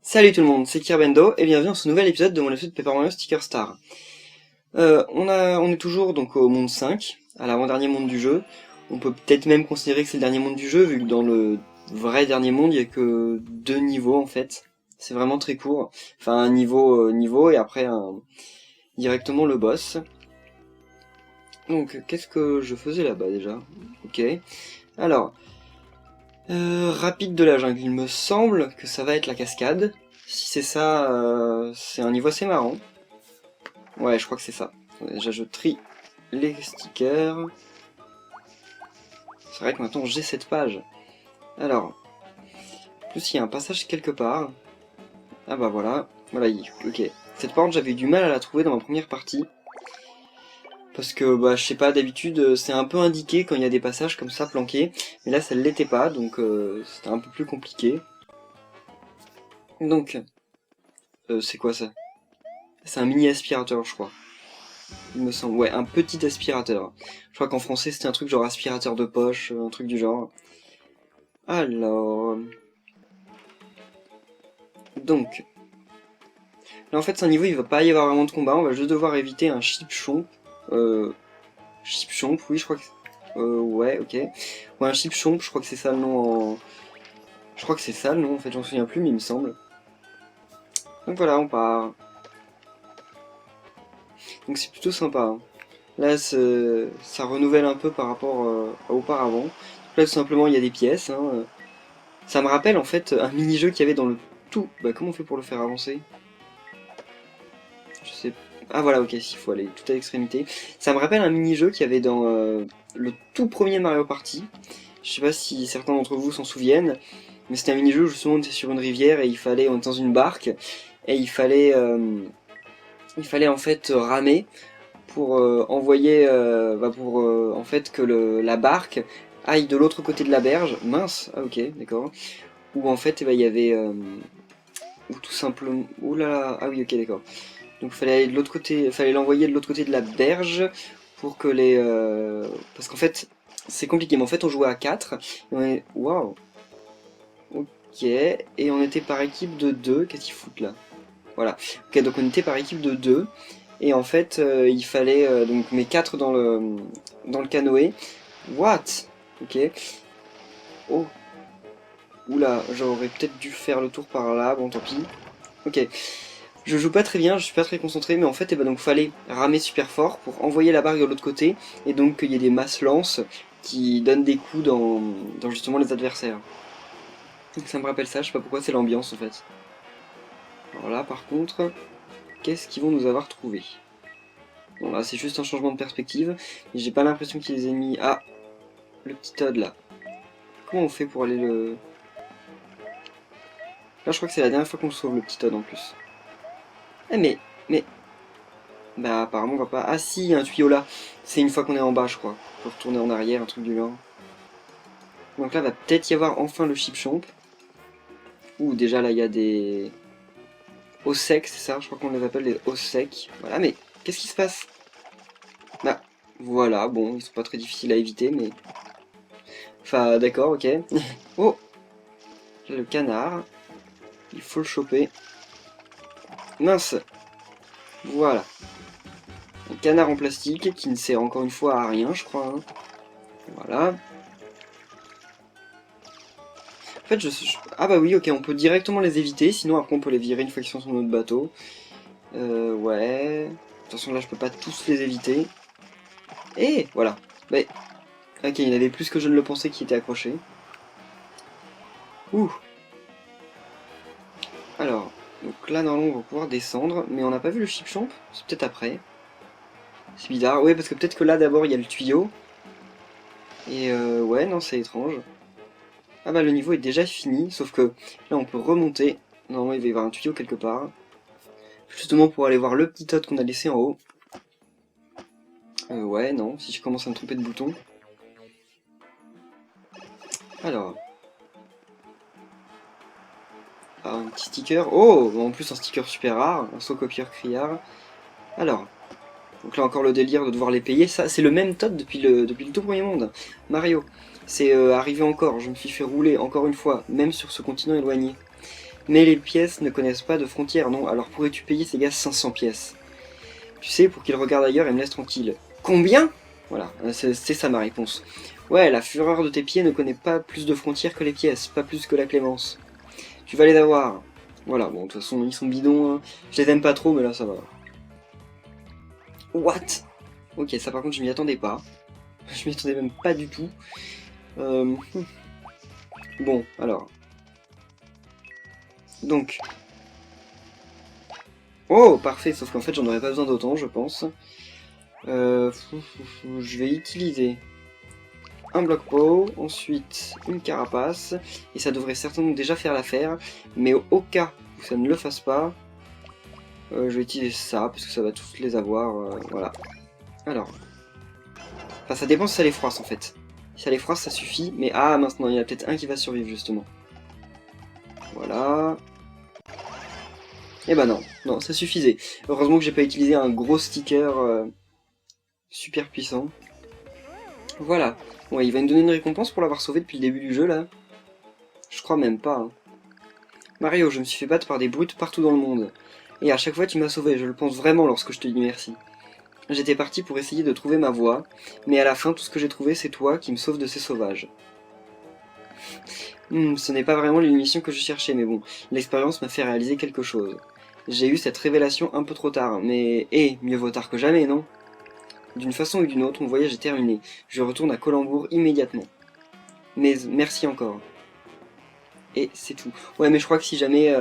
Salut tout le monde, c'est Kirbendo et bienvenue dans ce nouvel épisode de mon épisode de Paper Mario Sticker Star. On est toujours donc au monde 5, à l'avant-dernier monde du jeu. On peut peut-être même considérer que c'est le dernier monde du jeu, vu que dans le vrai dernier monde, il y a que 2 niveaux en fait. C'est vraiment très court. Enfin, un niveau et après directement le boss. Donc, qu'est-ce que je faisais là-bas déjà? Ok. Alors, rapide de la jungle, il me semble que ça va être la cascade. Si c'est ça, c'est un niveau assez marrant. Ouais, je crois que c'est ça. Déjà, je trie les stickers. C'est vrai que maintenant j'ai cette page. Alors, en plus il y a un passage quelque part. Ah bah voilà. Voilà, ok. Cette porte, j'avais eu du mal à la trouver dans ma première partie. Parce que, bah, je sais pas, d'habitude, c'est un peu indiqué quand il y a des passages comme ça planqués. Mais là, ça ne l'était pas, donc c'était un peu plus compliqué. Donc, c'est quoi ça? C'est un mini aspirateur, je crois. Il me semble, ouais, un petit aspirateur. Je crois qu'en français, c'était un truc genre aspirateur de poche, un truc du genre. Alors... Donc... Là, en fait, c'est un niveau, il va pas y avoir vraiment de combat, on va juste devoir éviter un Chipchomp. Chipchomp, oui, je crois que... ouais, ok. Ouais, un Chipchomp, je crois que c'est ça le nom en... Je crois que c'est ça le nom, en fait, j'en souviens plus, mais il me semble. Donc voilà, on part. Donc c'est plutôt sympa, hein. Là, ça renouvelle un peu par rapport à auparavant. Donc là, tout simplement, il y a des pièces, hein. Ça me rappelle, en fait, un mini-jeu qu'il y avait dans le tout... Bah, comment on fait pour le faire avancer? Je sais... Ah voilà, ok, s'il faut aller tout à l'extrémité. Ça me rappelle un mini-jeu qu'il y avait dans le tout premier Mario Party. Je sais pas si certains d'entre vous s'en souviennent, mais c'était un mini-jeu où justement on était sur une rivière et on était dans une barque, et il fallait en fait ramer pour envoyer, en fait que la barque aille de l'autre côté de la berge. Mince, ah ok, d'accord. Où en fait, il y avait... ou tout simplement... Oula, ah oui, ok, d'accord. Donc fallait aller de l'autre côté, fallait l'envoyer de l'autre côté de la berge pour que les... Parce qu'en fait, c'est compliqué, mais en fait on jouait à 4. Waouh. Ok, et on était par équipe de 2, qu'est-ce qu'ils foutent là? Voilà, ok, donc on était par équipe de 2, et en fait il fallait donc mes 4 dans le canoë. What? Ok. Oh, oula, j'aurais peut-être dû faire le tour par là, bon tant pis. Ok. Je joue pas très bien, je suis pas très concentré, mais en fait, donc fallait ramer super fort pour envoyer la barque de l'autre côté, et donc qu'il y ait des masses lances qui donnent des coups dans justement les adversaires. Donc ça me rappelle ça, je sais pas pourquoi, c'est l'ambiance en fait. Alors là, par contre, qu'est-ce qu'ils vont nous avoir trouvé? Bon là, c'est juste un changement de perspective, et j'ai pas l'impression qu'ils les aient mis... Ah, le petit Todd là. Comment on fait pour aller le... Là, je crois que c'est la dernière fois qu'on le sauve, le petit Todd en plus. Eh mais... Bah apparemment on va pas... Ah si, il y a un tuyau là. C'est une fois qu'on est en bas je crois. Faut retourner en arrière, un truc du genre. Donc là va peut-être y avoir enfin le Chipchomp. Ouh déjà là il y a des... Os secs, c'est ça? Je crois qu'on les appelle les os secs. Voilà, mais qu'est-ce qui se passe? Bah voilà, bon, ils sont pas très difficiles à éviter, mais... Enfin d'accord, ok. Oh, le canard. Il faut le choper. Mince. Voilà. Un canard en plastique qui ne sert encore une fois à rien, je crois, hein. Voilà. En fait, ah bah oui, ok, on peut directement les éviter, sinon après on peut les virer une fois qu'ils sont sur notre bateau. Ouais... De toute façon, là, je peux pas tous les éviter. Et voilà. Mais... Ok, il y en avait plus que je ne le pensais qui étaient accrochés. Ouh. Alors, donc là, normalement, on va pouvoir descendre, mais on n'a pas vu le Chipchamp, c'est peut-être après. C'est bizarre, ouais, parce que peut-être que là, d'abord, il y a le tuyau. Et ouais, non, c'est étrange. Ah bah, le niveau est déjà fini, sauf que là, on peut remonter. Normalement, il va y avoir un tuyau quelque part. Justement pour aller voir le petit Todd qu'on a laissé en haut. Ouais, non, si je commence à me tromper de bouton. Alors. Ah, un petit sticker. Oh, en plus un sticker super rare, un saut copieur criard. Alors. Donc là encore le délire de devoir les payer. Ça, c'est le même Todd depuis le tout premier monde. Mario. C'est arrivé encore, je me suis fait rouler encore une fois, même sur ce continent éloigné. Mais les pièces ne connaissent pas de frontières, non. Alors pourrais-tu payer ces gars 500 pièces? Tu sais, pour qu'ils regardent ailleurs et me laissent tranquille. Combien? Voilà, c'est ça ma réponse. Ouais, la fureur de tes pieds ne connaît pas plus de frontières que les pièces, pas plus que la clémence. Tu vas les avoir. Voilà, bon, de toute façon, ils sont bidons, hein. Je les aime pas trop, mais là, ça va. What? Ok, ça par contre, je m'y attendais pas. Je m'y attendais même pas du tout. Bon, alors. Donc. Oh, parfait, sauf qu'en fait, j'en aurais pas besoin d'autant, je pense. Je vais utiliser un bloc pot, ensuite une carapace, et ça devrait certainement déjà faire l'affaire, mais au cas où ça ne le fasse pas, je vais utiliser ça, parce que ça va tous les avoir, voilà. Alors, enfin ça dépend si ça les froisse en fait. Si ça les froisse ça suffit, mais ah maintenant il y en a peut-être un qui va survivre justement. Voilà. Et bah non, non, ça suffisait. Heureusement que j'ai pas utilisé un gros sticker super puissant. Voilà. Ouais, il va me donner une récompense pour l'avoir sauvé depuis le début du jeu, là. Je crois même pas. Hein. Mario, je me suis fait battre par des brutes partout dans le monde. Et à chaque fois, tu m'as sauvé, je le pense vraiment lorsque je te dis merci. J'étais parti pour essayer de trouver ma voie, mais à la fin, tout ce que j'ai trouvé, c'est toi qui me sauves de ces sauvages. Ce n'est pas vraiment l'émission que je cherchais, mais bon, l'expérience m'a fait réaliser quelque chose. J'ai eu cette révélation un peu trop tard, mais... mieux vaut tard que jamais, non? D'une façon ou d'une autre, mon voyage est terminé. Je retourne à Collembourg immédiatement. Mais merci encore. Et c'est tout. Ouais, mais je crois que si jamais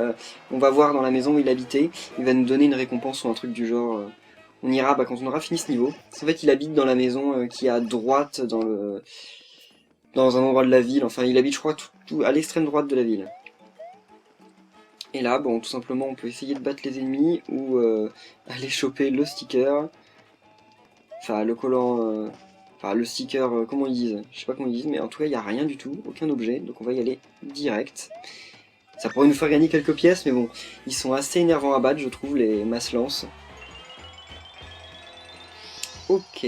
on va voir dans la maison où il habitait, il va nous donner une récompense ou un truc du genre. On ira quand on aura fini ce niveau. En fait, il habite dans la maison qui est à droite dans un endroit de la ville. Enfin, il habite, je crois, tout à l'extrême droite de la ville. Et là, bon, tout simplement, on peut essayer de battre les ennemis ou aller choper le sticker. Enfin, le collant... Enfin, le sticker, comment ils disent? Je sais pas comment ils disent, mais en tout cas, il n'y a rien du tout, aucun objet, donc on va y aller direct. Ça pourrait nous faire gagner quelques pièces, mais bon, ils sont assez énervants à battre, je trouve, les masse-lance. Ok.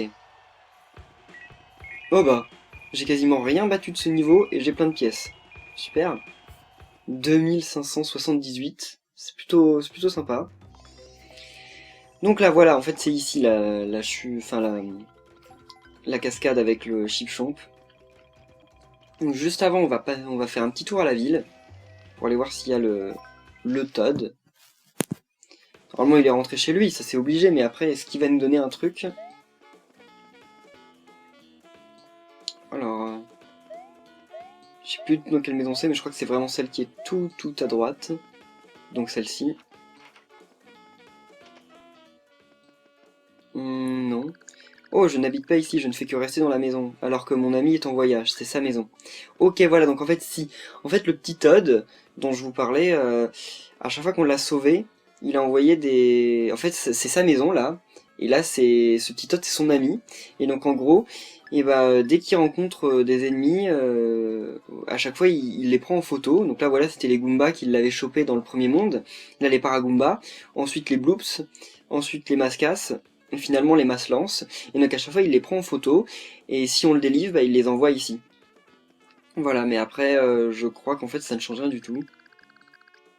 Oh bah, j'ai quasiment rien battu de ce niveau et j'ai plein de pièces. Super. 2578, c'est plutôt sympa. Donc là, voilà, en fait, c'est ici la cascade avec le Chipchamp. Donc juste avant, on va faire un petit tour à la ville pour aller voir s'il y a le Toad. Normalement, il est rentré chez lui, ça c'est obligé, mais après, est-ce qu'il va nous donner un truc? Alors, je sais plus dans quelle maison c'est, mais je crois que c'est vraiment celle qui est tout à droite. Donc celle-ci. Non. Oh, je n'habite pas ici, je ne fais que rester dans la maison, alors que mon ami est en voyage, c'est sa maison. Ok, voilà, donc en fait, si. En fait, le petit Toad, dont je vous parlais, à chaque fois qu'on l'a sauvé, il a envoyé des... En fait, c'est sa maison, là, et là, ce petit Toad, c'est son ami, et donc en gros, et bah, dès qu'il rencontre des ennemis, à chaque fois, il les prend en photo. Donc là, voilà, c'était les Goombas qui l'avaient chopé dans le premier monde, là, les Paragoombas, ensuite les Bloops, ensuite les Mascas, et finalement les Masse-Lance. Et donc à chaque fois il les prend en photo, et si on le délivre, bah, il les envoie ici. Voilà, mais après je crois qu'en fait ça ne change rien du tout.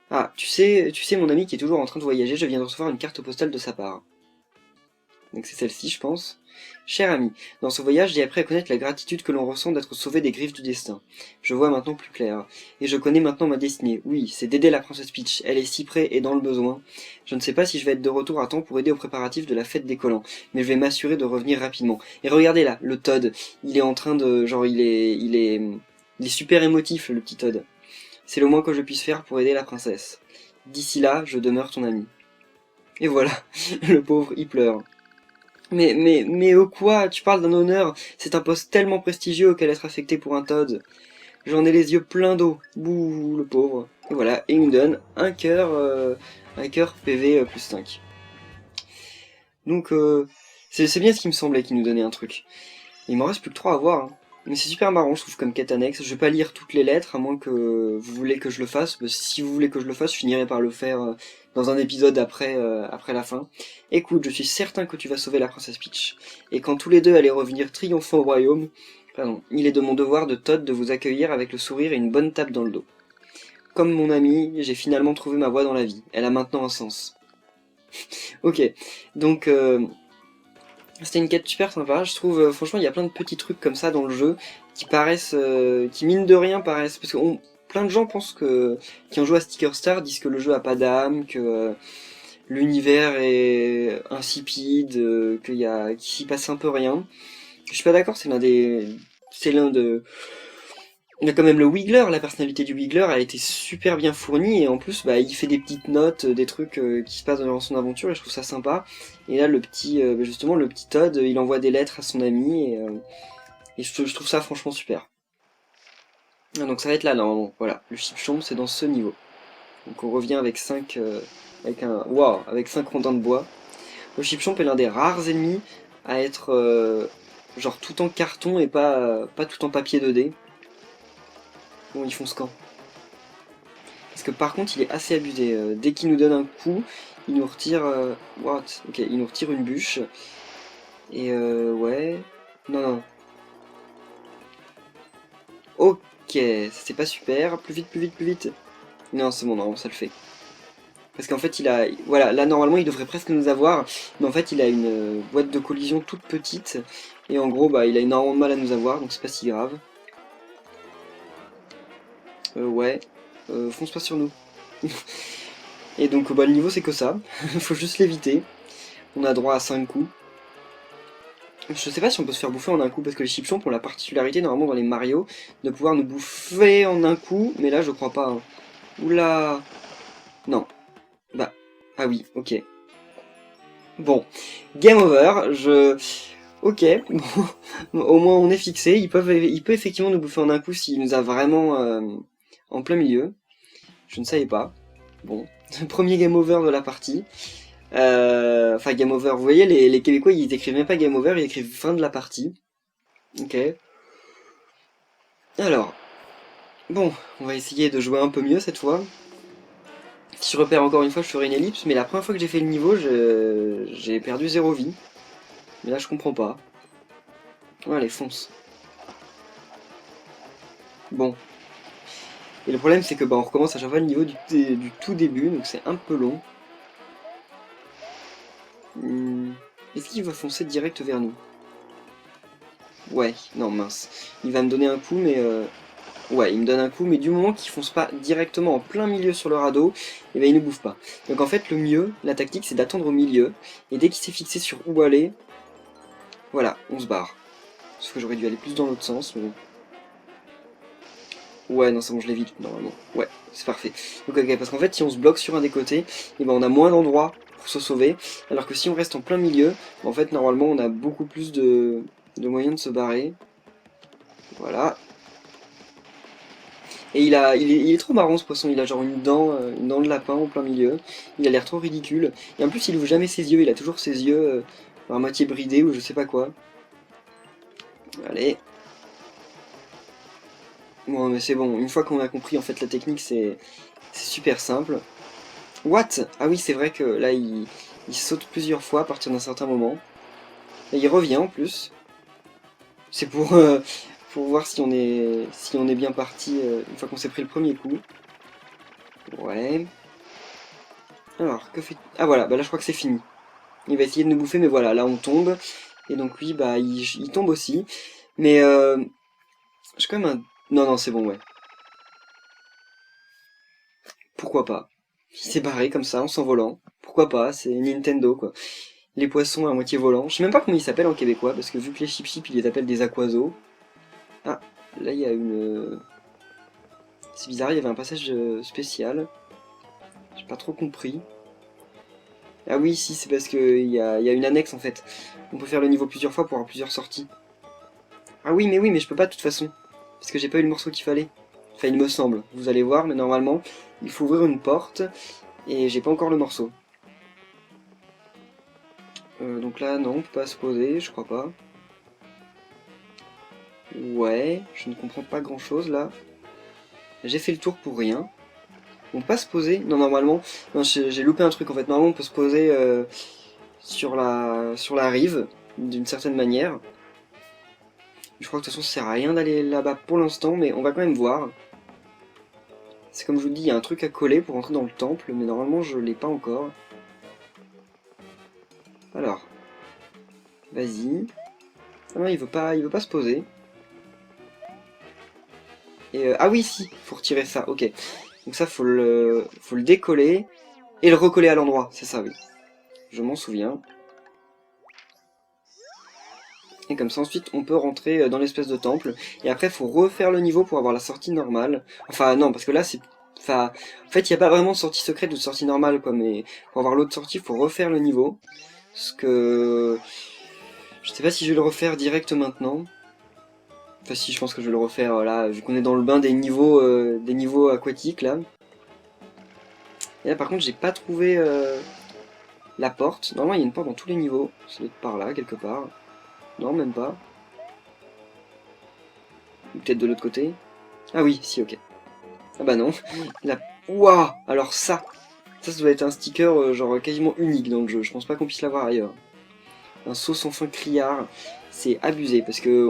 Ah, tu sais mon ami qui est toujours en train de voyager, je viens de recevoir une carte postale de sa part. Donc c'est celle-ci je pense. Cher ami, dans ce voyage j'ai appris à connaître la gratitude que l'on ressent d'être sauvé des griffes du destin. Je vois maintenant plus clair. Et je connais maintenant ma destinée. Oui, c'est d'aider la princesse Peach. Elle est si près et dans le besoin. Je ne sais pas si je vais être de retour à temps pour aider aux préparatifs de la fête des collants, mais je vais m'assurer de revenir rapidement. Et regardez là, le Toad, il est en train de... Genre il est super émotif le petit Toad. C'est le moins que je puisse faire pour aider la princesse. D'ici là, je demeure ton ami. Et voilà, le pauvre, il pleure. Mais oh quoi? Tu parles d'un honneur? C'est un poste tellement prestigieux auquel être affecté pour un Toad. J'en ai les yeux pleins d'eau. Bouh, le pauvre. Et voilà, et il me donne un cœur PV plus 5. Donc c'est bien ce qui me semblait qu'il nous donnait un truc. Il m'en reste plus que 3 à voir. Hein. Mais c'est super marrant, je trouve, comme quête annexe. Je vais pas lire toutes les lettres, à moins que vous voulez que je le fasse. Mais si vous voulez que je le fasse, je finirai par le faire dans un épisode après la fin. Écoute, je suis certain que tu vas sauver la princesse Peach. Et quand tous les deux allez revenir triomphants au royaume, il est de mon devoir de Todd de vous accueillir avec le sourire et une bonne tape dans le dos. comme mon ami, j'ai finalement trouvé ma voie dans la vie. Elle a maintenant un sens. Ok, donc c'était une quête super sympa. Je trouve, franchement, il y a plein de petits trucs comme ça dans le jeu qui paraissent, qui mine de rien paraissent, parce que plein de gens pensent que, qui ont joué à Sticker Star disent que le jeu a pas d'âme, que l'univers est insipide, qu'il s'y passe un peu rien. Je suis pas d'accord, c'est l'un de, il y a quand même le Wiggler, la personnalité du Wiggler a été super bien fournie et en plus bah, il fait des petites notes, des trucs qui se passent dans son aventure et je trouve ça sympa. Et là le petit, justement le petit Todd, il envoie des lettres à son ami et je trouve ça franchement super. Ah, donc ça va être là normalement, voilà, le Chipchomp c'est dans ce niveau. Donc on revient avec 5 avec 5 rondins de bois. Le Chipchomp est l'un des rares ennemis à être genre tout en carton et pas tout en papier 2D. Bon ils font ce camp. Parce que par contre, il est assez abusé. Dès qu'il nous donne un coup, il nous retire... what? Ok, il nous retire une bûche. Et ouais... Non, non. Ok, c'est pas super. Plus vite, plus vite, plus vite. Non, c'est bon, non, ça le fait. Parce qu'en fait, il a... Voilà, là, normalement, il devrait presque nous avoir. Mais en fait, il a une boîte de collision toute petite. Et en gros, bah, il a énormément de mal à nous avoir, donc c'est pas si grave. Ouais. Fonce pas sur nous. Et donc, bah, le niveau, c'est que ça. Faut juste l'éviter. On a droit à 5 coups. Je sais pas si on peut se faire bouffer en un coup, parce que les Chipchomps ont la particularité, normalement dans les Mario, de pouvoir nous bouffer en un coup, mais là je crois pas. Hein. Oula. Non. Bah. Ah oui, ok. Bon. Game over, Ok, bon. Au moins on est fixé, il peut effectivement nous bouffer en un coup s'il nous a vraiment en plein milieu. Je ne savais pas. Bon. Premier game over de la partie. Enfin, game over, vous voyez, les Québécois, ils écrivent même pas game over, ils écrivent fin de la partie. Ok. Alors, bon, on va essayer de jouer un peu mieux cette fois. Si je repère encore une fois, je ferai une ellipse, mais la première fois que j'ai fait le niveau, j'ai perdu 0 vie. Mais là, je comprends pas. Allez, fonce. Bon. Et le problème, c'est que bah, on recommence à chaque fois le niveau du tout début, donc c'est un peu long. Est-ce qu'il va foncer direct vers nous? Ouais, non, mince. Il va me donner un coup, mais... Ouais, il me donne un coup, mais du moment qu'il fonce pas directement en plein milieu sur le radeau, et ben il ne bouffe pas. Donc en fait, le mieux, la tactique, c'est d'attendre au milieu, et dès qu'il s'est fixé sur où aller, voilà, on se barre. Sauf que j'aurais dû aller plus dans l'autre sens, mais bon. Ouais, non, c'est bon, je l'évite, normalement. Ouais, c'est parfait. Donc ok, parce qu'en fait, si on se bloque sur un des côtés, et ben on a moins d'endroits pour se sauver, alors que si on reste en plein milieu, en fait, normalement, on a beaucoup plus de moyens de se barrer. Voilà. Et il est trop marrant ce poisson, il a genre une dent de lapin en plein milieu. Il a l'air trop ridicule. Et en plus il ouvre jamais ses yeux, il a toujours ses yeux à moitié bridés ou je sais pas quoi. Allez. Bon mais c'est bon, une fois qu'on a compris en fait la technique c'est super simple. What? Ah oui c'est vrai que là il saute plusieurs fois à partir d'un certain moment. Et il revient en plus. C'est pour voir si on est bien parti une fois qu'on s'est pris le premier coup. Ouais. Alors, que fait... Ah voilà, bah là je crois que c'est fini. Il va essayer de nous bouffer, mais voilà, là on tombe. Et donc lui, bah il tombe aussi. Mais j'ai quand même un... Non, non, c'est bon, ouais. Pourquoi pas? Il s'est barré comme ça, en s'envolant. Pourquoi pas? C'est Nintendo, quoi. Les poissons à moitié volants. Je sais même pas comment ils s'appellent en québécois, parce que vu que les chip ils les appellent des aquoiseaux. Ah, là il y a une... C'est bizarre, il y avait un passage spécial. J'ai pas trop compris. Ah oui, si, c'est parce qu'il y a une annexe en fait. On peut faire le niveau plusieurs fois pour avoir plusieurs sorties. Ah oui, mais je peux pas de toute façon. Parce que j'ai pas eu le morceau qu'il fallait. Enfin, il me semble. Vous allez voir, mais normalement, il faut ouvrir une porte. Et j'ai pas encore le morceau. Donc là, non, on peut pas se poser, je crois pas. Ouais, je ne comprends pas grand chose là. J'ai fait le tour pour rien. On peut pas se poser? Non, normalement. Non, j'ai loupé un truc en fait. Normalement, on peut se poser sur la rive, d'une certaine manière. Je crois que de toute façon, ça sert à rien d'aller là-bas pour l'instant, mais on va quand même voir. C'est comme je vous dis, il y a un truc à coller pour entrer dans le temple, mais normalement je l'ai pas encore. Alors, vas-y. Ah non, il veut pas se poser. Et ah oui, si, faut retirer ça, ok. Donc ça, faut le décoller et le recoller à l'endroit, c'est ça, oui. Je m'en souviens. Et comme ça, ensuite, on peut rentrer dans l'espèce de temple. Et après, il faut refaire le niveau pour avoir la sortie normale. Enfin, non, parce que là, c'est... Enfin, en fait, il n'y a pas vraiment de sortie secrète ou de sortie normale, quoi. Mais pour avoir l'autre sortie, il faut refaire le niveau. Parce que... Je sais pas si je vais le refaire direct maintenant. Enfin, si, je pense que je vais le refaire, là, vu qu'on est dans le bain des niveaux aquatiques, là. Et là, par contre, j'ai pas trouvé la porte. Normalement, il y a une porte dans tous les niveaux. Ça doit être par là, quelque part. Non, même pas. Ou peut-être de l'autre côté. Ah oui, si, ok. Ah bah non. La... Ouah. Alors ça doit être un sticker genre quasiment unique dans le jeu. Je pense pas qu'on puisse l'avoir ailleurs. Un saut sans fin criard. C'est abusé parce que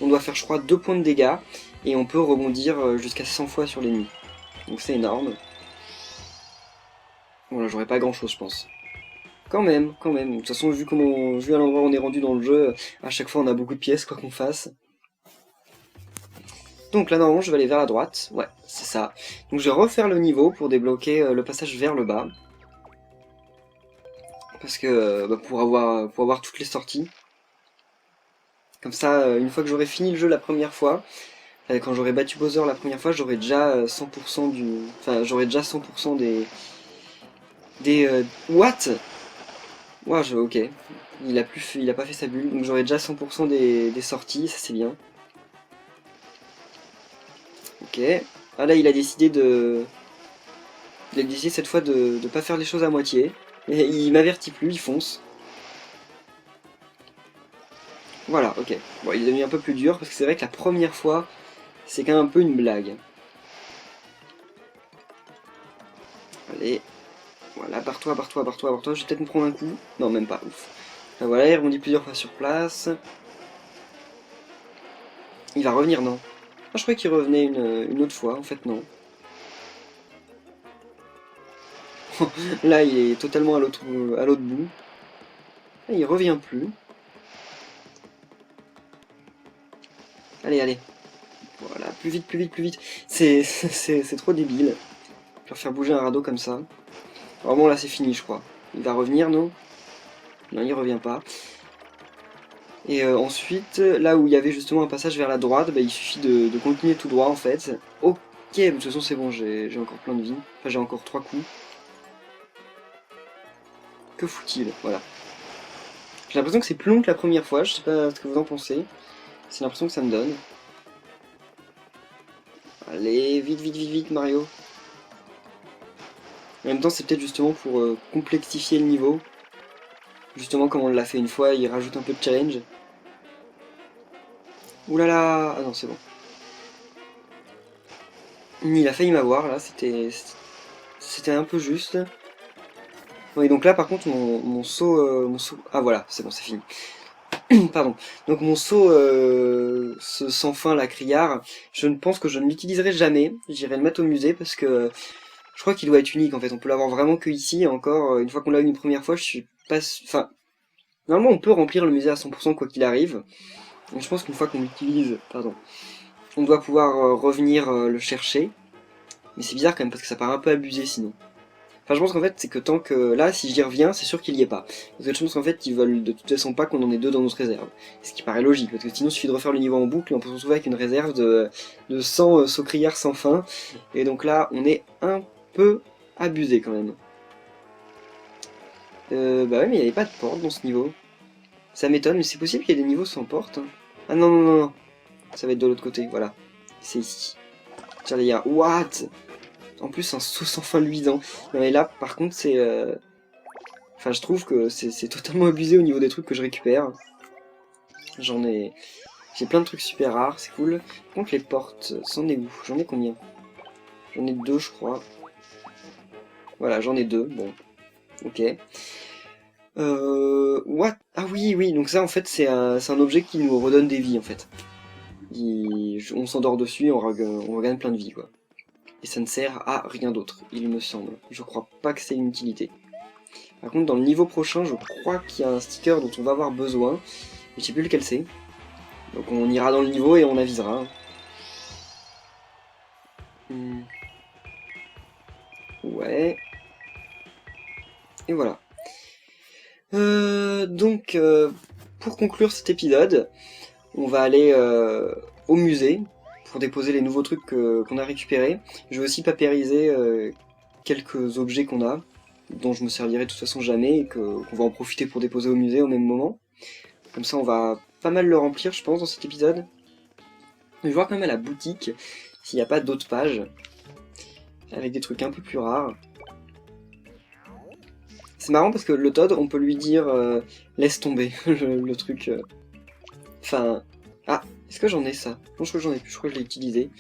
on doit faire je crois 2 points de dégâts et on peut rebondir jusqu'à 100 fois sur l'ennemi. Donc c'est énorme. Voilà, j'aurais pas grand chose je pense. Quand même, quand même. De toute façon, vu à l'endroit où on est rendu dans le jeu, à chaque fois on a beaucoup de pièces quoi qu'on fasse. Donc là normalement je vais aller vers la droite, ouais c'est ça. Donc je vais refaire le niveau pour débloquer le passage vers le bas. Parce que pour avoir toutes les sorties. Comme ça, une fois que j'aurai fini le jeu la première fois, quand j'aurai battu Bowser la première fois, j'aurai déjà 100% du... Enfin j'aurai déjà 100% What? Ouais, ok. Il a pas fait sa bulle, donc j'aurai déjà 100% des sorties, ça c'est bien. Ok. Ah là il a décidé de... Il a décidé cette fois de pas faire les choses à moitié. Et il m'avertit plus, il fonce. Voilà, ok. Bon, il est devenu un peu plus dur, parce que c'est vrai que la première fois, c'est quand même un peu une blague. Allez. Voilà, barre-toi, barre-toi, barre-toi, barre-toi. Je vais peut-être me prendre un coup. Non, même pas, ouf. Enfin, voilà, il rebondit plusieurs fois sur place. Il va revenir, non? Ah, je croyais qu'il revenait une autre fois, en fait, non. Là, il est totalement à l'autre bout. Ah, il revient plus. Allez, allez. Voilà, plus vite, plus vite, plus vite. C'est trop débile. Je vais faire bouger un radeau comme ça. Vraiment, là, c'est fini, je crois. Il va revenir, non? Non, il revient pas. Et ensuite, là où il y avait justement un passage vers la droite, bah, il suffit de continuer tout droit, en fait. Ok, de toute façon, c'est bon, j'ai encore plein de vie. Enfin, j'ai encore 3 coups. Que fout-il? Voilà. J'ai l'impression que c'est plus long que la première fois, je sais pas ce que vous en pensez. C'est l'impression que ça me donne. Allez, vite, vite, vite, vite, Mario. En même temps, c'est peut-être justement pour complexifier le niveau. Justement, comme on l'a fait une fois, il rajoute un peu de challenge. Ouh là là! Ah non, c'est bon. Il a failli m'avoir, là, c'était un peu juste. Oui, donc là, par contre, mon saut... Ah voilà, c'est bon, c'est fini. Pardon. Donc mon saut ce sans fin, la criard, je ne pense que je ne l'utiliserai jamais. J'irai le mettre au musée parce que je crois qu'il doit être unique en fait. On peut l'avoir vraiment que ici. Et encore, une fois qu'on l'a eu une première fois, je suis pas... Enfin, normalement on peut remplir le musée à 100% quoi qu'il arrive. Donc je pense qu'une fois qu'on l'utilise, pardon, on doit pouvoir revenir le chercher. Mais c'est bizarre quand même parce que ça paraît un peu abusé sinon. Enfin, je pense qu'en fait, c'est que tant que là, si j'y reviens, c'est sûr qu'il y est pas. Parce que je pense qu'en fait, ils veulent de toute façon pas qu'on en ait deux dans notre réserve. Ce qui paraît logique, parce que sinon, il suffit de refaire le niveau en boucle et on peut se retrouver avec une réserve de 100 saucrières sans fin. Et donc là, on est un peu abusé quand même. Bah ouais, mais il n'y avait pas de porte dans ce niveau. Ça m'étonne, mais c'est possible qu'il y ait des niveaux sans porte. Hein. Ah non, non, non, non. Ça va être de l'autre côté, voilà. C'est ici. Tiens les gars, what? En plus, un saut sans fin luisant. Non mais là, par contre, c'est... Enfin, je trouve que c'est totalement abusé au niveau des trucs que je récupère. J'en ai... J'ai plein de trucs super rares, c'est cool. Par contre, les portes, c'en est où? J'en ai combien? J'en ai 2, je crois. Voilà, j'en ai 2, bon. Ok. What? Ah oui, oui, donc ça, en fait, c'est un objet qui nous redonne des vies, en fait. On s'endort dessus et on regagne plein de vie, quoi. et ça ne sert à rien d'autre, il me semble. Je crois pas que c'est une utilité. Par contre, dans le niveau prochain, je crois qu'il y a un sticker dont on va avoir besoin, mais je sais plus lequel c'est. Donc on ira dans le niveau et on avisera. Ouais. Et voilà. Donc, pour conclure cet épisode, on va aller au musée pour déposer les nouveaux trucs qu'on a récupérés. Je vais aussi papériser quelques objets qu'on a, dont je me servirai de toute façon jamais et qu'on va en profiter pour déposer au musée au même moment. Comme ça, on va pas mal le remplir, je pense, dans cet épisode. Je vais voir quand même à la boutique s'il n'y a pas d'autres pages avec des trucs un peu plus rares. C'est marrant parce que le Toad, on peut lui dire laisse tomber le truc. Enfin. Ah, est-ce que j'en ai ça? Non, je crois que j'en ai plus, je crois que je l'ai utilisé.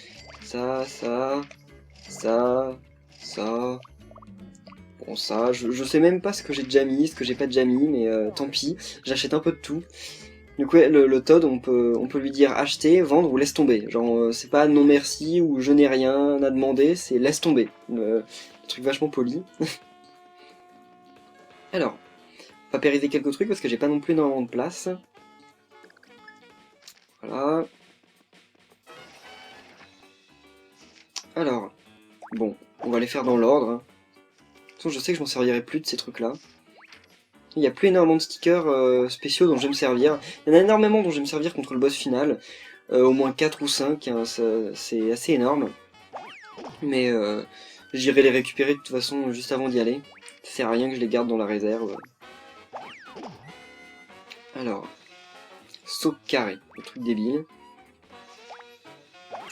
Ça. Bon, ça, je sais même pas ce que j'ai déjà mis, ce que j'ai pas déjà mis, mais tant pis, j'achète un peu de tout. Du coup, ouais, le Toad, on peut lui dire acheter, vendre ou laisse tomber. Genre, c'est pas non merci ou je n'ai rien à demander, c'est laisse tomber. Un truc vachement poli. Alors, papériser quelques trucs parce que j'ai pas non plus énormément de place. Voilà. Alors, bon, on va les faire dans l'ordre. De toute façon, je sais que je m'en servirai plus de ces trucs-là. Il n'y a plus énormément de stickers spéciaux dont je vais me servir. Il y en a énormément dont je vais me servir contre le boss final. Au moins 4 ou 5, hein, c'est assez énorme. Mais j'irai les récupérer de toute façon juste avant d'y aller. Ça sert à rien que je les garde dans la réserve. Alors, saut carré, le truc débile.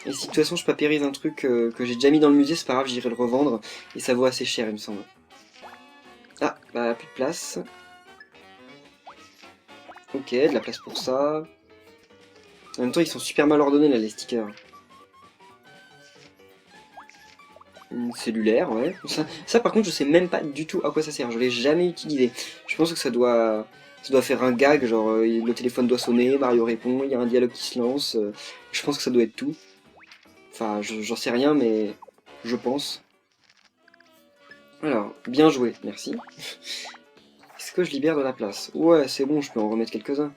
Et si de toute façon je papérise un truc que j'ai déjà mis dans le musée, c'est pas grave, j'irai le revendre. Et ça vaut assez cher, il me semble. Ah, bah plus de place. Ok, de la place pour ça. En même temps, ils sont super mal ordonnés là, les stickers. Cellulaire, ouais. Ça, par contre, je sais même pas du tout à quoi ça sert. Je l'ai jamais utilisé. Je pense que ça doit faire un gag, genre le téléphone doit sonner, Mario répond, il y a un dialogue qui se lance. Je pense que ça doit être tout. Enfin, j'en sais rien, mais je pense. Alors, bien joué, merci. Est-ce que je libère de la place? Ouais, c'est bon, je peux en remettre quelques-uns.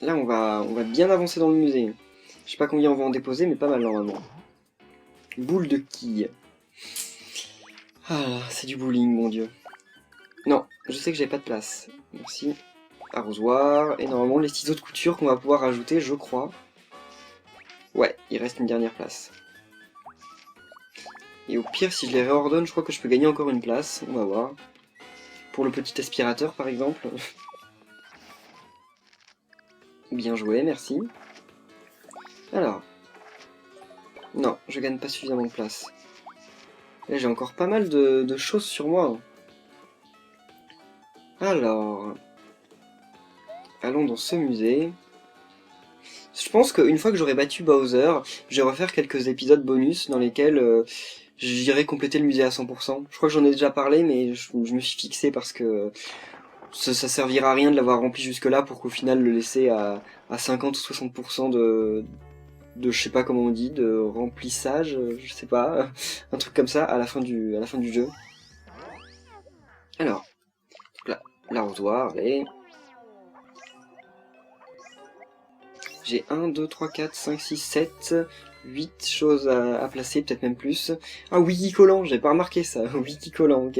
Là, on va bien avancer dans le musée. Je sais pas combien on va en déposer, mais pas mal normalement. Boule de quille. Ah, c'est du bowling, mon dieu. Non, je sais que j'ai pas de place. Merci. Arrosoir. Et normalement, les ciseaux de couture qu'on va pouvoir rajouter, je crois. Ouais, il reste une dernière place. Et au pire, si je les réordonne, je crois que je peux gagner encore une place. On va voir. Pour le petit aspirateur, par exemple. Bien joué, merci. Alors. Non, je gagne pas suffisamment de place. Là, j'ai encore pas mal de choses sur moi. Alors. Allons dans ce musée. Je pense qu'une fois que j'aurai battu Bowser, je vais refaire quelques épisodes bonus dans lesquels j'irai compléter le musée à 100%. Je crois que j'en ai déjà parlé, mais je me suis fixé parce que ça servira à rien de l'avoir rempli jusque-là pour qu'au final le laisser à 50 ou 60% de je sais pas comment on dit, de remplissage, je sais pas, un truc comme ça à la fin du jeu. Alors, là, l'arrosoir, allez. J'ai 1, 2, 3, 4, 5, 6, 7, 8 choses à placer, peut-être même plus. Ah, Wikicollant, j'ai pas remarqué ça, Wikicollant, ok.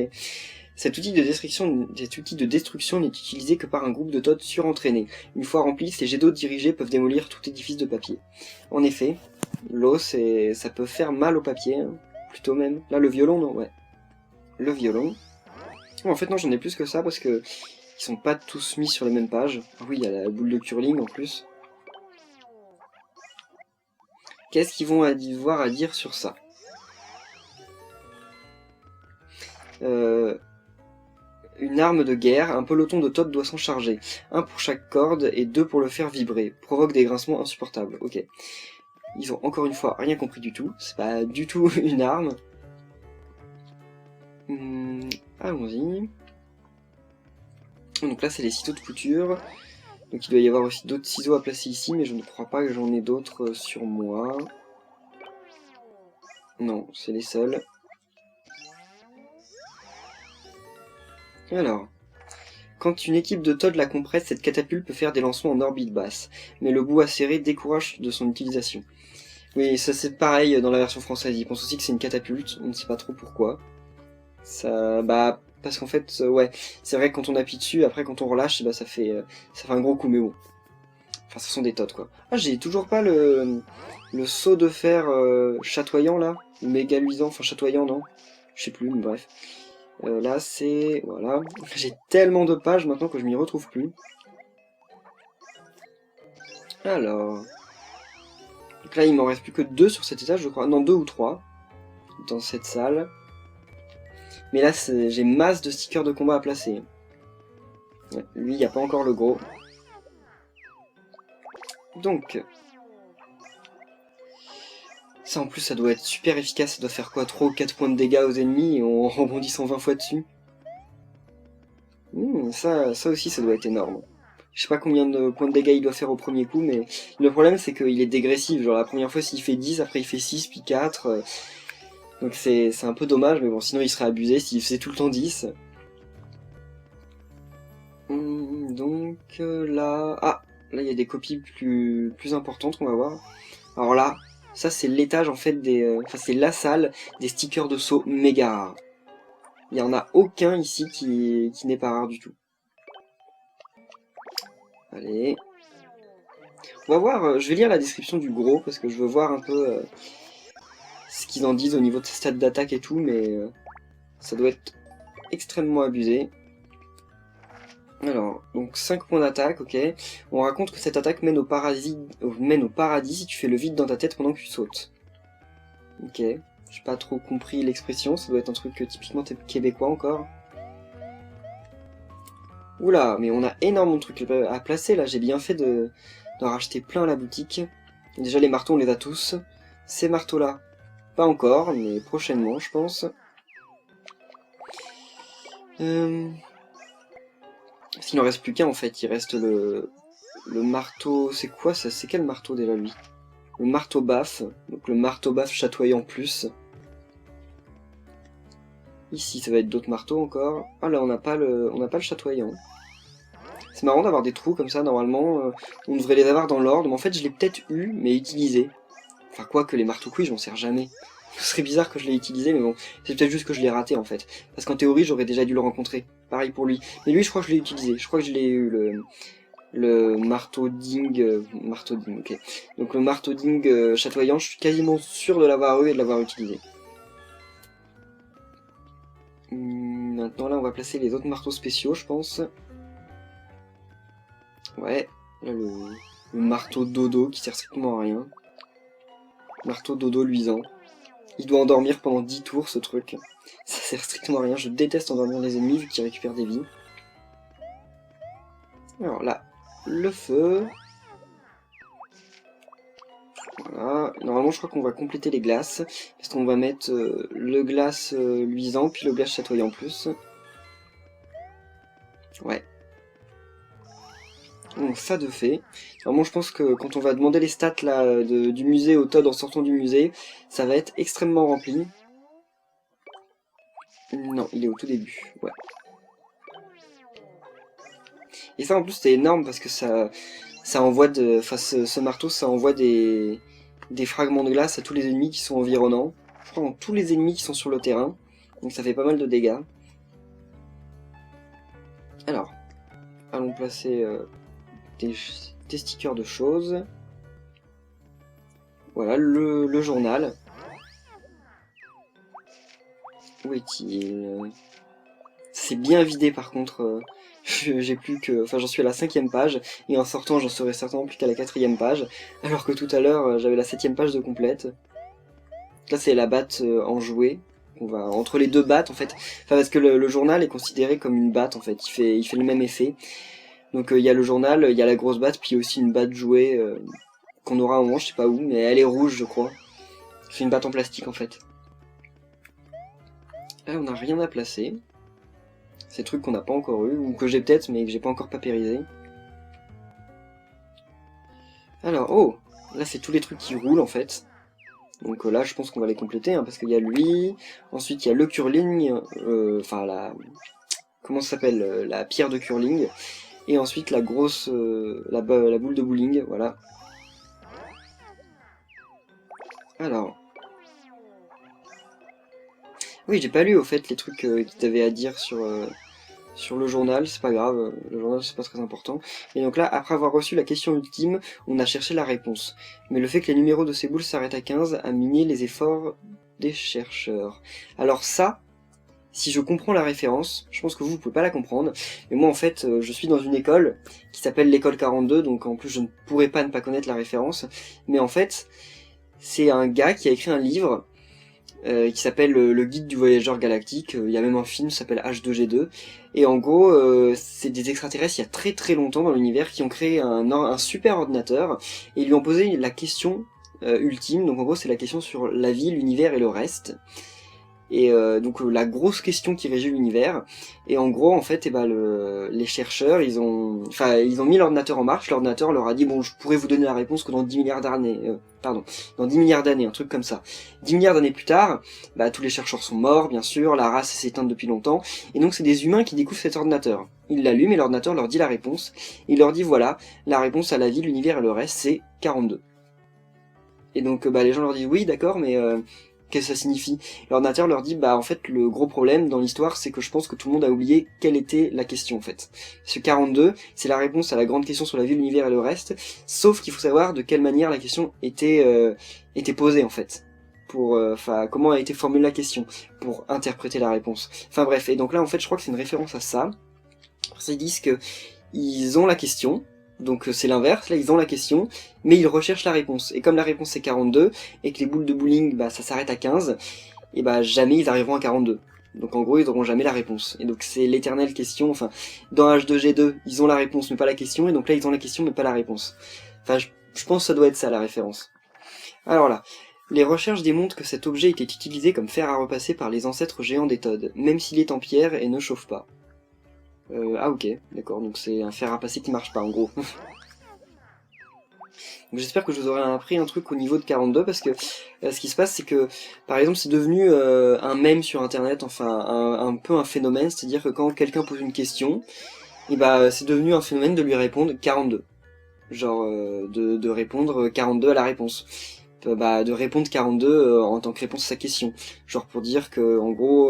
Cet outil de destruction n'est utilisé que par un groupe de Toads surentraînés. Une fois remplis, ces jets d'eau dirigés peuvent démolir tout édifice de papier. En effet, l'eau, ça peut faire mal au papier, hein, plutôt même. Là, le violon, non, ouais. Le violon. Oh, en fait, non, j'en ai plus que ça, parce que ils sont pas tous mis sur les mêmes pages. Ah oui, il y a la boule de curling en plus. Qu'est-ce qu'ils vont avoir à dire sur ça? Une arme de guerre, un peloton de Toads doit s'en charger. Un pour chaque corde et deux pour le faire vibrer. Provoque des grincements insupportables. Ok. Ils ont encore une fois rien compris du tout. C'est pas du tout une arme. Allons-y. Donc là, c'est les ciseaux de couture. Donc il doit y avoir aussi d'autres ciseaux à placer ici, mais je ne crois pas que j'en ai d'autres sur moi. Non, c'est les seuls. Alors, quand une équipe de Todd la compresse, cette catapulte peut faire des lancements en orbite basse, mais le bout acéré décourage de son utilisation. Oui, ça c'est pareil dans la version française, ils pensent aussi que c'est une catapulte, on ne sait pas trop pourquoi. Ça, bah, parce qu'en fait, ouais, c'est vrai que quand on appuie dessus, après quand on relâche, bah ça fait un gros coup, mais bon. Enfin, ce sont des Todd, quoi. Ah, j'ai toujours pas le saut de fer chatoyant, là, méga luisant, enfin chatoyant, non, je sais plus, mais bref. Là, c'est... Voilà. J'ai tellement de pages maintenant que je m'y retrouve plus. Alors... Donc là, il m'en reste plus que 2 sur cet étage, je crois. Non, 2 ou 3. Dans cette salle. Mais là, j'ai masse de stickers de combat à placer. Ouais, lui, il n'y a pas encore le gros. Donc... Ça, en plus, ça doit être super efficace. Ça doit faire quoi, 3 ou 4 points de dégâts aux ennemis en rebondissant 20 fois dessus. Ça aussi, ça doit être énorme. Je sais pas combien de points de dégâts il doit faire au premier coup, mais le problème c'est qu'il est dégressif. Genre la première fois s'il fait 10, après il fait 6, puis 4. Donc c'est un peu dommage, mais bon, sinon il serait abusé s'il faisait tout le temps 10. Donc là... Ah, là il y a des copies plus importantes qu'on va voir. Alors là, ça c'est l'étage en fait des... Enfin c'est la salle des stickers de saut méga rares. Il n'y en a aucun ici qui n'est pas rare du tout. Allez... On va voir, je vais lire la description du gros, parce que je veux voir un peu ce qu'ils en disent au niveau de ses stats d'attaque et tout, mais ça doit être extrêmement abusé. Alors, donc 5 points d'attaque, ok. On raconte que cette attaque mène au paradis si tu fais le vide dans ta tête pendant que tu sautes. Ok, j'ai pas trop compris l'expression, ça doit être un truc typiquement québécois encore. Oula, mais on a énormément de trucs à placer là, j'ai bien fait d'en racheter plein à la boutique. Déjà les marteaux on les a tous. Ces marteaux là, pas encore, mais prochainement je pense. Parce qu'il n'en reste plus qu'un en fait, il reste le marteau... C'est quoi ça? C'est quel marteau déjà lui? Le marteau baf, donc le marteau baf chatoyant plus. Ici ça va être d'autres marteaux encore. Ah là on n'a pas le chatoyant. C'est marrant d'avoir des trous comme ça, normalement on devrait les avoir dans l'ordre, mais en fait je l'ai peut-être eu, mais utilisé. Enfin quoi que les marteaux couilles je m'en sers jamais. Ce serait bizarre que je l'ai utilisé, mais bon, c'est peut-être juste que je l'ai raté en fait. Parce qu'en théorie j'aurais déjà dû le rencontrer. Pareil pour lui. Mais lui je crois que je l'ai utilisé, je crois que je l'ai eu le marteau ding, ok. Donc le marteau ding chatoyant, je suis quasiment sûr de l'avoir eu et de l'avoir utilisé. Maintenant là on va placer les autres marteaux spéciaux je pense. Ouais, là le marteau dodo qui sert strictement à rien. Marteau dodo luisant. Il doit endormir pendant 10 tours ce truc. Ça sert strictement à rien, je déteste endormir les ennemis vu qu'ils récupèrent des vies. Alors là, le feu. Voilà, normalement je crois qu'on va compléter les glaces. Parce qu'on va mettre le glace luisant puis le glace chatoyant en plus. Ouais. Donc ça de fait. Vraiment je pense que quand on va demander les stats là du musée au Todd en sortant du musée, ça va être extrêmement rempli. Non, il est au tout début, ouais. Et ça en plus c'est énorme parce que ça envoie de. Enfin ce marteau ça envoie des fragments de glace à tous les ennemis qui sont environnants. Je crois tous les ennemis qui sont sur le terrain. Donc ça fait pas mal de dégâts. Alors, allons placer des stickers de choses. Voilà, le journal. Où est-il? C'est bien vidé par contre. J'ai plus que... Enfin j'en suis à la 5e page. Et en sortant j'en serai certainement plus qu'à la 4e page. Alors que tout à l'heure j'avais la 7e page de complète. Là c'est la batte en jouet. On va entre les deux battes en fait. Enfin parce que le journal est considéré comme une batte en fait. Il fait le même effet. Donc il y a le journal, il y a la grosse batte, puis aussi une batte jouet qu'on aura un moment, je sais pas où, mais elle est rouge je crois. C'est une batte en plastique en fait. Là on n'a rien à placer. Ces trucs qu'on n'a pas encore eu, ou que j'ai peut-être mais que j'ai pas encore papérisé. Alors, oh, là c'est tous les trucs qui roulent en fait. Donc là, je pense qu'on va les compléter, hein, parce qu'il y a lui, ensuite il y a le curling, enfin la... Comment ça s'appelle, la pierre de curling, et ensuite la grosse... la boule de bowling, voilà. Alors... Oui, j'ai pas lu, au fait, les trucs qu'il t'avait à dire sur le journal, c'est pas grave, le journal c'est pas très important. Et donc là, après avoir reçu la question ultime, on a cherché la réponse. Mais le fait que les numéros de ces boules s'arrêtent à 15 a miné les efforts des chercheurs. Alors ça, si je comprends la référence, je pense que vous pouvez pas la comprendre, mais moi en fait, je suis dans une école qui s'appelle l'école 42, donc en plus je ne pourrais pas ne pas connaître la référence, mais en fait, c'est un gars qui a écrit un livre qui s'appelle Le Guide du Voyageur Galactique. Il y a même un film qui s'appelle H2G2. Et en gros, c'est des extraterrestres il y a très très longtemps dans l'univers qui ont créé un super ordinateur et ils lui ont posé la question ultime. Donc en gros, c'est la question sur la vie, l'univers et le reste. Et donc la grosse question qui régit l'univers. Et en gros, en fait, les chercheurs, ils ont mis l'ordinateur en marche. L'ordinateur leur a dit, bon, je pourrais vous donner la réponse que dans 10 milliards d'années. Dans 10 milliards d'années, un truc comme ça. 10 milliards d'années plus tard, tous les chercheurs sont morts, bien sûr, la race s'est éteinte depuis longtemps. Et donc c'est des humains qui découvrent cet ordinateur. Ils l'allument et l'ordinateur leur dit la réponse. Il leur dit, voilà, la réponse à la vie, l'univers et le reste, c'est 42. Et donc les gens leur disent, oui, d'accord, mais... qu'est-ce que ça signifie? L'ordinateur leur dit, en fait, le gros problème dans l'histoire, c'est que je pense que tout le monde a oublié quelle était la question, en fait. Ce 42, c'est la réponse à la grande question sur la vie, l'univers et le reste, sauf qu'il faut savoir de quelle manière la question était posée, en fait. Comment a été formulée la question, pour interpréter la réponse. Enfin bref, et donc là, en fait, je crois que c'est une référence à ça. Ils disent que ils ont la question, donc c'est l'inverse, là ils ont la question, mais ils recherchent la réponse. Et comme la réponse c'est 42, et que les boules de bowling, ça s'arrête à 15, et jamais ils arriveront à 42. Donc en gros, ils n'auront jamais la réponse. Et donc c'est l'éternelle question, enfin, dans H2G2, ils ont la réponse mais pas la question, et donc là ils ont la question mais pas la réponse. Enfin, je pense que ça doit être ça la référence. Alors là, les recherches démontrent que cet objet était utilisé comme fer à repasser par les ancêtres géants des Todd, même s'il est en pierre et ne chauffe pas. Ah ok, d'accord, donc c'est un fer à passer qui marche pas en gros. J'espère que je vous aurai appris un truc au niveau de 42 parce que ce qui se passe c'est que par exemple c'est devenu un mème sur internet, enfin un peu un phénomène, c'est-à-dire que quand quelqu'un pose une question, et c'est devenu un phénomène de lui répondre 42. Genre de répondre 42 à la réponse. De répondre 42 en tant que réponse à sa question. Genre pour dire que en gros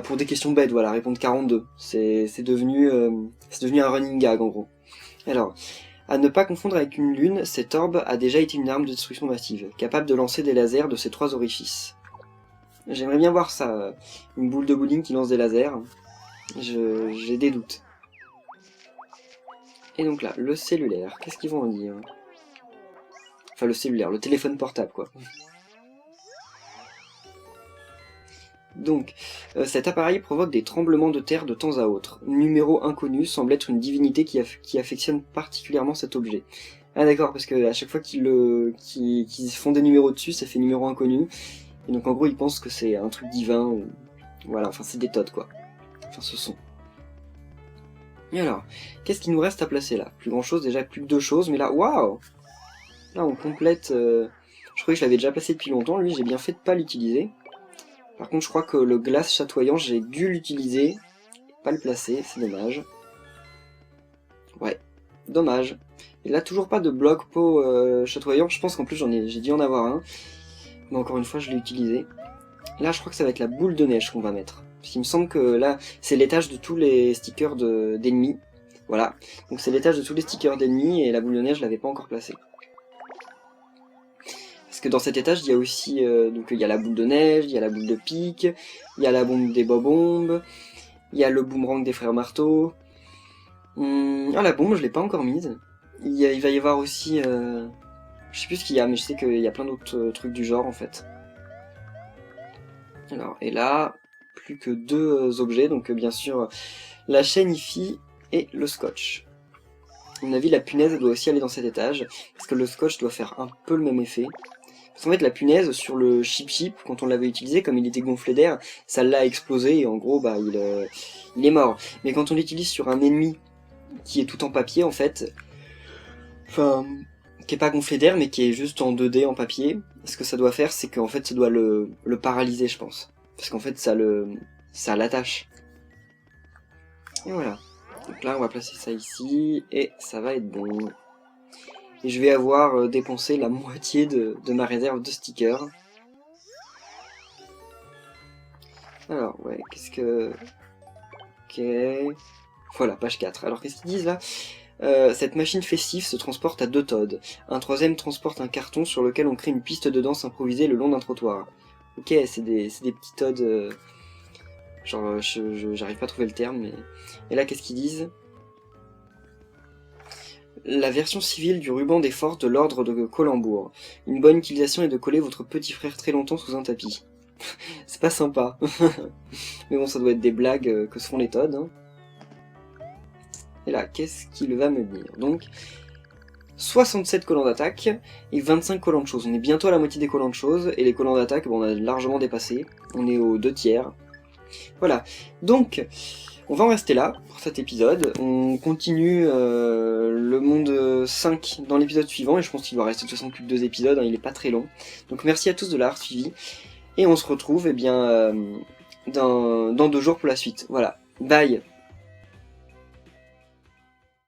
pour des questions bêtes, voilà, répondre 42. C'est devenu un running gag en gros. Alors, à ne pas confondre avec une lune, cette orbe a déjà été une arme de destruction massive, capable de lancer des lasers de ses 3 orifices. J'aimerais bien voir ça, une boule de bowling qui lance des lasers. J'ai des doutes. Et donc là, le cellulaire, qu'est-ce qu'ils vont en dire? Enfin le cellulaire, le téléphone portable quoi. Donc, cet appareil provoque des tremblements de terre de temps à autre. Numéro inconnu semble être une divinité qui affectionne particulièrement cet objet. Ah d'accord, parce que à chaque fois qu'ils font des numéros dessus, ça fait numéro inconnu. Et donc en gros, ils pensent que c'est un truc divin. Ou... Voilà, enfin c'est des Todd quoi. Enfin ce sont. Et alors, qu'est-ce qu'il nous reste à placer là? Plus grand chose, déjà plus que 2 choses, mais là, waouh! Là on complète... Je croyais que je l'avais déjà placé depuis longtemps, lui j'ai bien fait de pas l'utiliser. Par contre, je crois que le glace chatoyant, j'ai dû l'utiliser, pas le placer, c'est dommage. Ouais, dommage. Et là, toujours pas de bloc pot chatoyant, je pense qu'en plus j'ai dû en avoir un. Mais encore une fois, je l'ai utilisé. Là, je crois que ça va être la boule de neige qu'on va mettre. Parce qu'il me semble que là, c'est l'étage de tous les stickers d'ennemis. Voilà, donc c'est l'étage de tous les stickers d'ennemis, et la boule de neige, je l'avais pas encore placée. Parce que dans cet étage, il y a aussi donc il y a la boule de neige, il y a la boule de pique, il y a la bombe des bombes, il y a le boomerang des frères marteau. La bombe, je l'ai pas encore mise. Il va y avoir aussi... je sais plus ce qu'il y a, mais je sais qu'il y a plein d'autres trucs du genre en fait. Alors, et là, plus que 2 objets, donc bien sûr la chaîne IFI et le scotch. À mon avis, la punaise doit aussi aller dans cet étage, parce que le scotch doit faire un peu le même effet. Parce qu'en fait, la punaise, sur le chip, quand on l'avait utilisé, comme il était gonflé d'air, ça l'a explosé, et en gros, il est mort. Mais quand on l'utilise sur un ennemi qui est tout en papier, en fait, qui est pas gonflé d'air, mais qui est juste en 2D, en papier. Ce que ça doit faire, c'est qu'en fait, ça doit le paralyser, je pense. Parce qu'en fait, ça l'attache. Et voilà. Donc là, on va placer ça ici, et ça va être bon. Et je vais avoir dépensé la moitié de ma réserve de stickers. Alors, ouais, qu'est-ce que... Ok... Voilà, page 4. Alors, qu'est-ce qu'ils disent, là? Cette machine festive se transporte à 2 Toads. Un troisième transporte un carton sur lequel on crée une piste de danse improvisée le long d'un trottoir. Ok, c'est des petits Toads... genre, j'arrive pas à trouver le terme, mais... Et là, qu'est-ce qu'ils disent? La version civile du ruban des forces de l'ordre de Colambourg. Une bonne utilisation est de coller votre petit frère très longtemps sous un tapis. C'est pas sympa. Mais bon, ça doit être des blagues que se font les Toads. Hein. Et là, qu'est-ce qu'il va me dire? Donc, 67 collants d'attaque et 25 collants de choses. On est bientôt à la moitié des collants de choses, et les collants d'attaque, bon, on a largement dépassé. On est aux 2 tiers. Voilà. Donc, on va en rester là pour cet épisode. On continue le monde 5 dans l'épisode suivant, et je pense qu'il va rester de toute façon plus que 2 épisodes, hein, il est pas très long. Donc merci à tous de l'avoir suivi, et on se retrouve eh bien, dans 2 jours pour la suite. Voilà, bye.